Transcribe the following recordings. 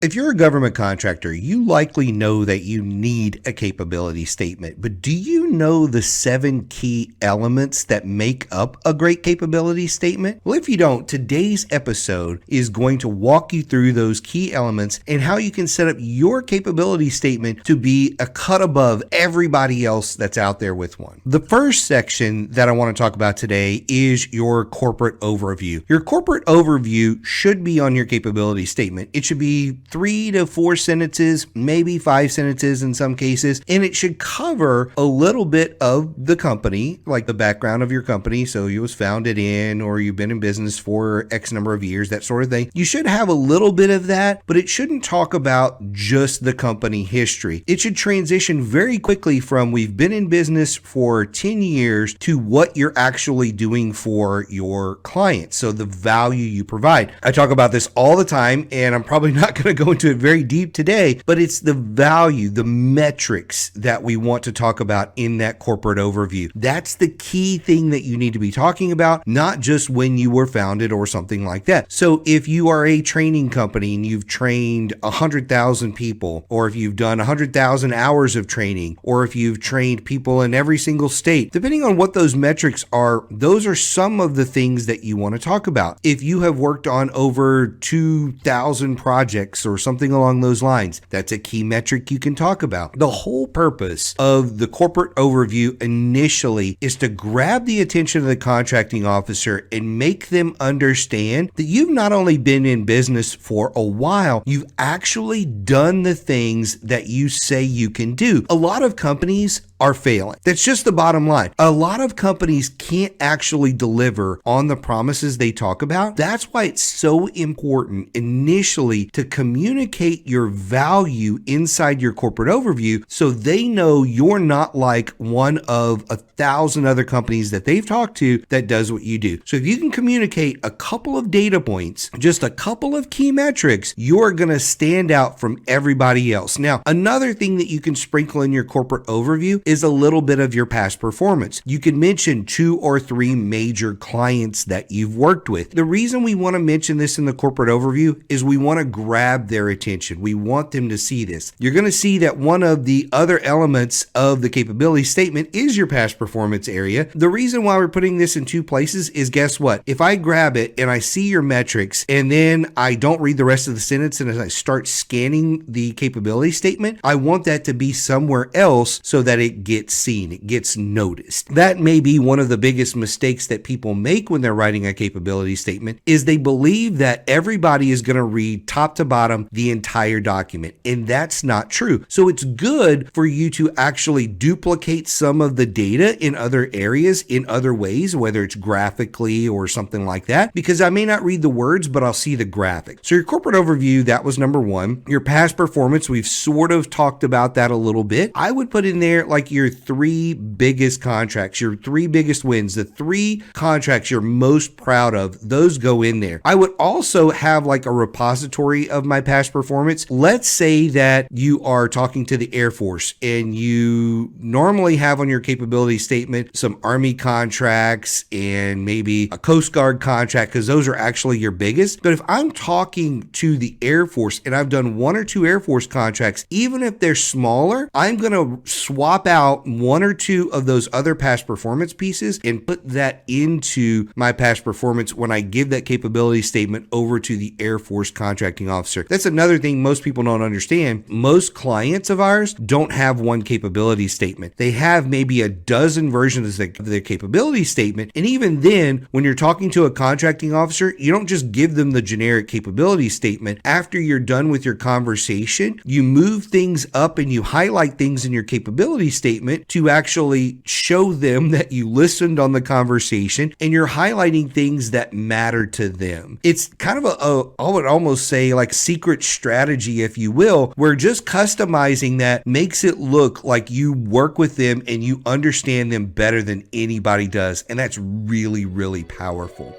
If you're a government contractor, you likely know that you need a capability statement, but do you know the 7 key elements that make up a great capability statement? Well, if you don't, today's episode is going to walk you through those key elements and how you can set up your capability statement to be a cut above everybody else that's out there with one. The first section that I want to talk about today is your corporate overview. Your corporate overview should be on your capability statement. It should be 3 to 4 sentences, maybe 5 sentences in some cases, and it should cover a little bit of the company, like the background of your company. So you was founded in, or you've been in business for X number of years, that sort of thing. You should have a little bit of that, but it shouldn't talk about just the company history. It should transition very quickly from we've been in business for 10 years to what you're actually doing for your clients. So the value you provide. I talk about this all the time, and I'm probably not going to go into it very deep today, but it's the value, the metrics that we want to talk about in that corporate overview. That's the key thing that you need to be talking about, not just when you were founded or something like that. So if you are a training company and you've trained 100,000 people, or if you've done 100,000 hours of training, or if you've trained people in every single state, depending on what those metrics are, those are some of the things that you want to talk about. If you have worked on over 2,000 projects or something along those lines, that's a key metric you can talk about. The whole purpose of the corporate overview initially is to grab the attention of the contracting officer and make them understand that you've not only been in business for a while, you've actually done the things that you say you can do. A lot of companies are failing. That's just the bottom line. A lot of companies can't actually deliver on the promises they talk about. That's why it's so important initially to communicate your value inside your corporate overview so they know you're not like one of 1,000 other companies that they've talked to that does what you do. So if you can communicate a couple of data points, just a couple of key metrics, you're going to stand out from everybody else. Now, another thing that you can sprinkle in your corporate overview is a little bit of your past performance. You can mention 2 or 3 major clients that you've worked with. The reason we want to mention this in the corporate overview is we want to grab their attention. We want them to see this. You're going to see that one of the other elements of the capability statement is your past performance area. The reason why we're putting this in 2 places is, guess what? If I grab it and I see your metrics and then I don't read the rest of the sentence, and as I start scanning the capability statement, I want that to be somewhere else so that it gets seen, it gets noticed. That may be one of the biggest mistakes that people make when they're writing a capability statement, is they believe that everybody is going to read top to bottom the entire document, and that's not true. So it's good for you to actually duplicate some of the data in other areas, in other ways, whether it's graphically or something like that, because I may not read the words, but I'll see the graphic. So your corporate overview, that was number 1. Your past performance, we've sort of talked about that a little bit. I would put in there like your 3 biggest contracts, your 3 biggest wins, the 3 contracts you're most proud of, those go in there. I would also have like a repository of my past performance. Let's say that you are talking to the Air Force and you normally have on your capability statement some Army contracts and maybe a Coast Guard contract, because those are actually your biggest. But if I'm talking to the Air Force and I've done 1 or 2 Air Force contracts, even if they're smaller, I'm going to swap out 1 or 2 of those other past performance pieces and put that into my past performance when I give that capability statement over to the Air Force contracting officer. That's another thing most people don't understand. Most clients of ours don't have one capability statement. They have maybe a dozen versions of their capability statement. And even then, when you're talking to a contracting officer, you don't just give them the generic capability statement. After you're done with your conversation, you move things up and you highlight things in your capability statement to actually show them that you listened on the conversation and you're highlighting things that matter to them. It's kind of I would almost say like secret strategy, if you will, where just customizing that makes it look like you work with them and you understand them better than anybody does. And that's really, really powerful.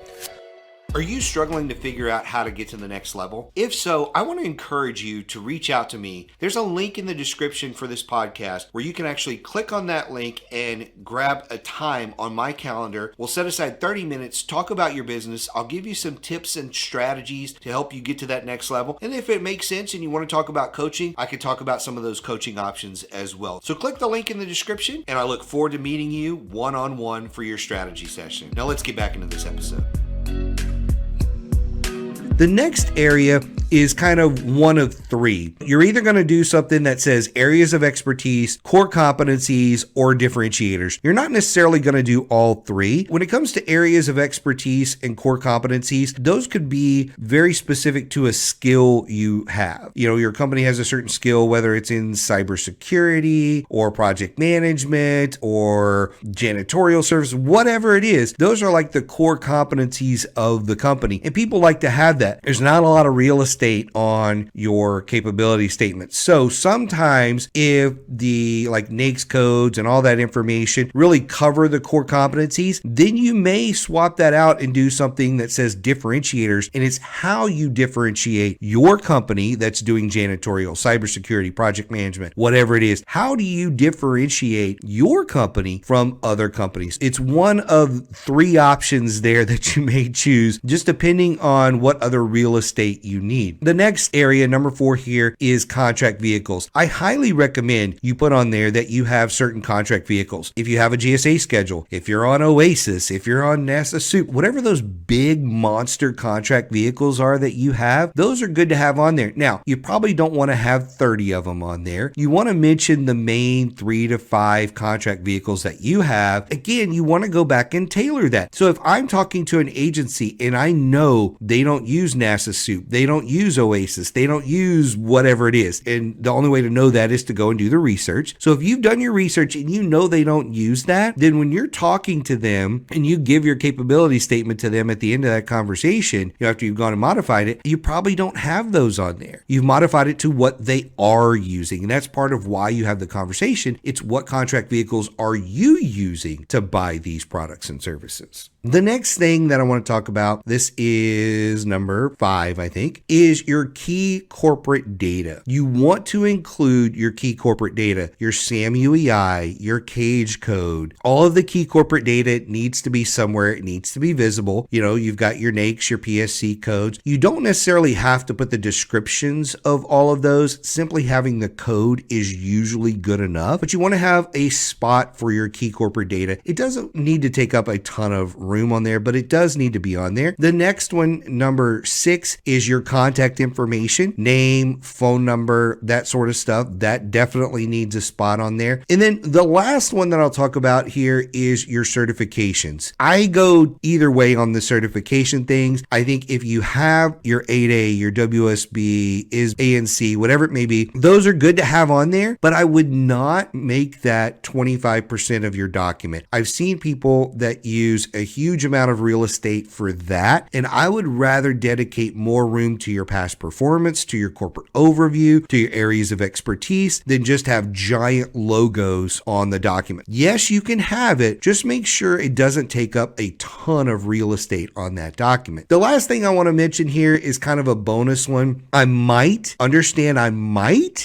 Are you struggling to figure out how to get to the next level? If so, I want to encourage you to reach out to me. There's a link in the description for this podcast where you can actually click on that link and grab a time on my calendar. We'll set aside 30 minutes, talk about your business. I'll give you some tips and strategies to help you get to that next level. And if it makes sense and you want to talk about coaching, I can talk about some of those coaching options as well. So click the link in the description, and I look forward to meeting you one-on-one for your strategy session. Now let's get back into this episode. The next area is kind of one of three. You're either going to do something that says areas of expertise, core competencies, or differentiators. You're not necessarily going to do all three. When it comes to areas of expertise and core competencies, those could be very specific to a skill you have. You know, your company has a certain skill, whether it's in cybersecurity or project management or janitorial service, whatever it is. Those are like the core competencies of the company, and people like to have that. There's not a lot of real estate on your capability statement. So sometimes if the NAICS codes and all that information really cover the core competencies, then you may swap that out and do something that says differentiators, and it's how you differentiate your company that's doing janitorial, cybersecurity, project management, whatever it is. How do you differentiate your company from other companies? It's one of three options there that you may choose, just depending on what other real estate you need. The next area, number 4 here, is contract vehicles. I highly recommend you put on there that you have certain contract vehicles. If you have a GSA schedule, if you're on Oasis, if you're on NASA Soup, whatever those big monster contract vehicles are that you have, those are good to have on there. Now, you probably don't want to have 30 of them on there. You want to mention the main 3 to 5 contract vehicles that you have. Again, you want to go back and tailor that. So if I'm talking to an agency and I know they don't use NASA Soup, they don't use Oasis, they don't use whatever it is, and the only way to know that is to go and do the research. So if you've done your research and you know they don't use that, then when you're talking to them and you give your capability statement to them at the end of that conversation, after you've gone and modified it, you probably don't have those on there. You've modified it to what they are using, and that's part of why you have the conversation. It's what contract vehicles are you using to buy these products and services. The next thing that I want to talk about, this is number 5, I think, is your key corporate data. You want to include your key corporate data, your SAM-UEI, your CAGE code. All of the key corporate data needs to be somewhere. It needs to be visible. You've got your NAICS, your PSC codes. You don't necessarily have to put the descriptions of all of those. Simply having the code is usually good enough, but you want to have a spot for your key corporate data. It doesn't need to take up a ton of room on there, but it does need to be on there. The next one, number 6, is your contact information, name, phone number, that sort of stuff. That definitely needs a spot on there. And then the last one that I'll talk about here is your certifications. I go either way on the certification things. I think if you have your 8A, your WSB, is ANC, whatever it may be, those are good to have on there, but I would not make that 25% of your document. I've seen people that use a huge amount of real estate for that, and I would rather dedicate more room to your past performance, to your corporate overview, to your areas of expertise, than just have giant logos on the document. Yes, you can have it, just make sure it doesn't take up a ton of real estate on that document. The last thing I want to mention here is kind of a bonus one. I might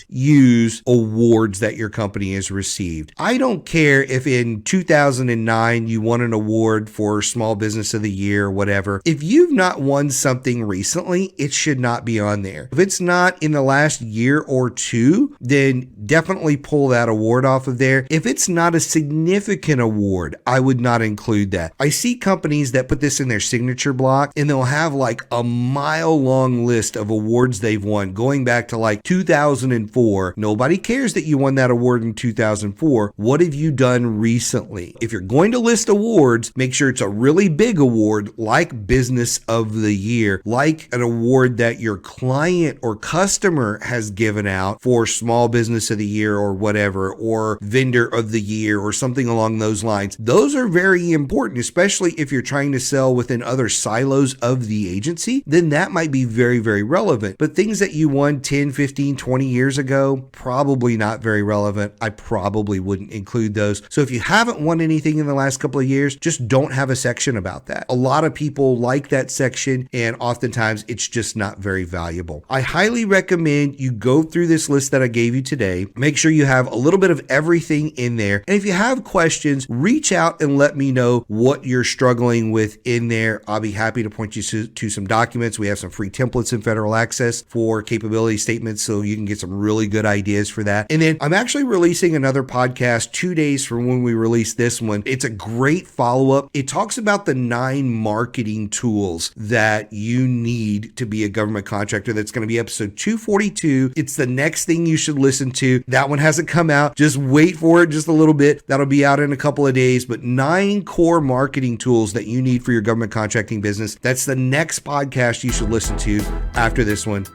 use awards that your company has received. I don't care if in 2009 you won an award for Small Business of the Year or whatever. If you've not won something recently, it should not be on there. If it's not in the last year or two, then definitely pull that award off of there. If it's not a significant award, I would not include that. I see companies that put this in their signature block, and they'll have like a mile-long list of awards they've won going back to like 2004. Nobody cares that you won that award in 2004. What have you done recently? If you're going to list awards, make sure it's a really big award like Business of the Year, like an award that that your client or customer has given out for Small Business of the Year or whatever, or Vendor of the Year or something along those lines. Those are very important, especially if you're trying to sell within other silos of the agency, then that might be very, very relevant. But things that you won 10, 15, 20 years ago, probably not very relevant. I probably wouldn't include those. So if you haven't won anything in the last couple of years, just don't have a section about that. A lot of people like that section, and oftentimes it's just not very valuable. I highly recommend you go through this list that I gave you today. Make sure you have a little bit of everything in there. And if you have questions, reach out and let me know what you're struggling with in there. I'll be happy to point you to some documents. We have some free templates in Federal Access for capability statements, so you can get some really good ideas for that. And then I'm actually releasing another podcast 2 days from when we release this one. It's a great follow-up. It talks about the 9 marketing tools that you need to be a government contractor. That's going to be episode 242. It's the next thing you should listen to. That one hasn't come out. Just wait for it just a little bit. That'll be out in a couple of days. But 9 core marketing tools that you need for your government contracting business. That's the next podcast you should listen to after this one.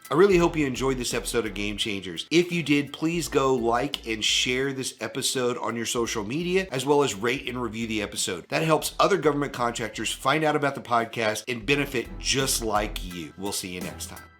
I really hope you enjoyed this episode of Game Changers. If you did, please go like and share this episode on your social media, as well as rate and review the episode. That helps other government contractors find out about the podcast and benefit just like you. We'll see you next time.